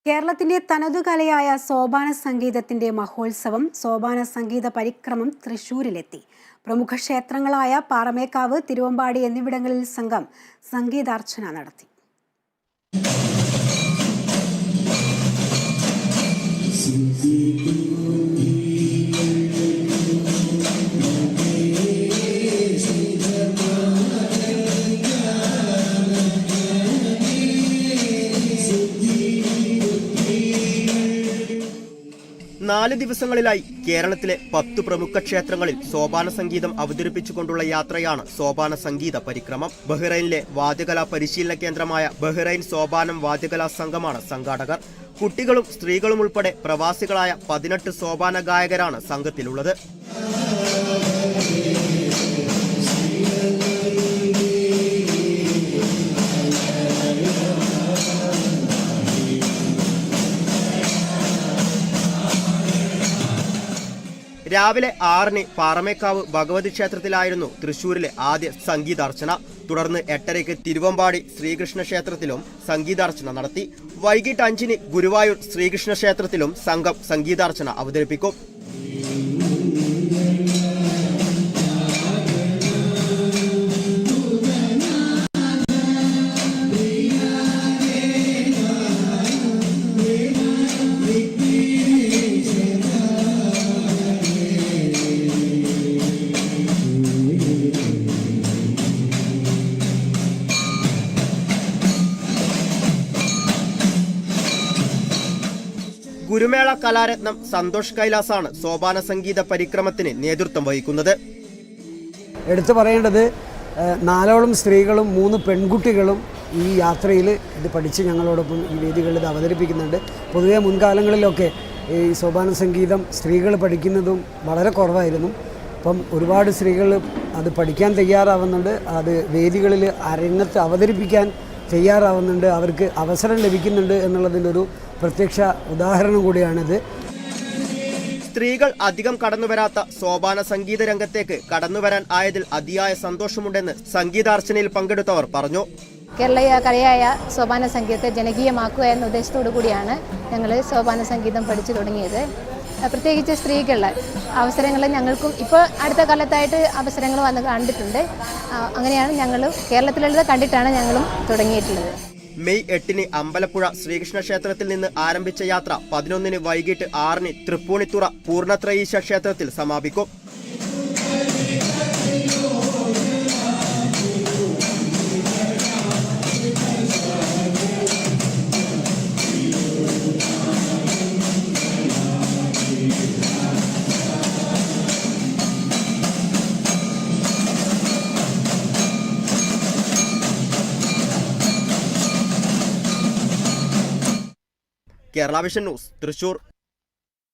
കേരളത്തിന്റെ തനതുകലയായ സോപാന സംഗീതത്തിന്റെ മഹോത്സവം സോപാന സംഗീത പരിക്രമം തൃശൂരിലെത്തി. പ്രമുഖ ക്ഷേത്രങ്ങളായ പാറമേക്കാവ്, തിരുവമ്പാടി എന്നിവിടങ്ങളിൽ സംഘം സംഗീതാർച്ചന നടത്തി. നാല് ദിവസങ്ങളിലായി കേരളത്തിലെ 10 പ്രമുഖ ക്ഷേത്രങ്ങളിൽ സോപാന സംഗീതം അവതരിപ്പിച്ചുകൊണ്ടുള്ള യാത്രയാണ് സോപാന സംഗീത പരിക്രമം. ബഹ്റൈനിലെ വാദ്യകലാ പരിശീലന കേന്ദ്രമായ ബഹ്റൈൻ സോപാനം വാദ്യകലാ സംഘമാണ് സംഘാടകർ. കുട്ടികളും സ്ത്രീകളും ഉൾപ്പെടെ പ്രവാസികളായ 18 സോപാന ഗായകരാണ് സംഘത്തിലുള്ളത്. രാവിലെ 6-ന് പാറമേക്കാവ് ഭഗവതി ക്ഷേത്രത്തിലായിരുന്നു തൃശൂരിലെ ആദ്യ സംഗീതാർച്ചന. തുടർന്ന് 8:30-ക്ക് തിരുവമ്പാടി ശ്രീകൃഷ്ണ ക്ഷേത്രത്തിലും സംഗീതാർച്ചന നടത്തി. വൈകിട്ട് 5-ന് ഗുരുവായൂർ ശ്രീകൃഷ്ണ ക്ഷേത്രത്തിലും സംഘം സംഗീതാർച്ചന അവതരിപ്പിക്കും. ഗുരുമേള കലാരത്നം സന്തോഷ് കൈലാസാണ് സോപാന സംഗീത പരിക്രമത്തിന് നേതൃത്വം വഹിക്കുന്നത്. എടുത്തു പറയേണ്ടത് 4ഓളം സ്ത്രീകളും 3 പെൺകുട്ടികളും ഈ യാത്രയിൽ ഇത് പഠിച്ച് ഞങ്ങളോടൊപ്പം ഈ വേദികളിൽ ഇത് അവതരിപ്പിക്കുന്നുണ്ട്. പൊതുവെ മുൻകാലങ്ങളിലൊക്കെ ഈ സോപാന സംഗീതം സ്ത്രീകൾ പഠിക്കുന്നതും വളരെ കുറവായിരുന്നു. അപ്പം ഒരുപാട് സ്ത്രീകൾ അത് പഠിക്കാൻ തയ്യാറാവുന്നുണ്ട്, അത് വേദികളിൽ അരങ്ങത്ത് അവതരിപ്പിക്കാൻ തയ്യാറാവുന്നുണ്ട്, അവർക്ക് അവസരം ലഭിക്കുന്നുണ്ട് എന്നുള്ളതിലൊരു പ്രത്യക്ഷ ഉദാഹരണം കൂടിയാണിത്. സ്ത്രീകൾ അധികം കടന്നുവരാത്ത സോപാന സംഗീത രംഗത്തേക്ക് കടന്നുവരാൻ ആയതിൽ അതിയായ സന്തോഷമുണ്ടെന്ന് സംഗീതാർച്ചനയിൽ പങ്കെടുത്തവർ പറഞ്ഞു. കേരളീയ കലയായ സോപാന സംഗീതത്തെ ജനകീയമാക്കുക എന്ന ഉദ്ദേശത്തോടു കൂടിയാണ് ഞങ്ങൾ സോപാന സംഗീതം പഠിച്ചു തുടങ്ങിയത്. പ്രത്യേകിച്ച് സ്ത്രീകളുടെ അവസരങ്ങൾ ഞങ്ങൾക്കും ഇപ്പോൾ അടുത്ത കാലത്തായിട്ട് അവസരങ്ങൾ വന്ന് കണ്ടിട്ടുണ്ട്. അങ്ങനെയാണ് ഞങ്ങൾ കേരളത്തിലുള്ളത് കണ്ടിട്ടാണ് ഞങ്ങളും തുടങ്ങിയിട്ടുള്ളത്. മെയ് 8-ന് അമ്പലപ്പുഴ ശ്രീകൃഷ്ണ ക്ഷേത്രത്തിൽ നിന്ന് ആരംഭിച്ച യാത്ര 11-ന് വൈകിട്ട് 6-ന് തൃപ്പൂണിത്തുറ പൂർണ്ണത്രയീശ ക്ഷേത്രത്തിൽ സമാപിക്കും. Kerala vision news, Thrissur.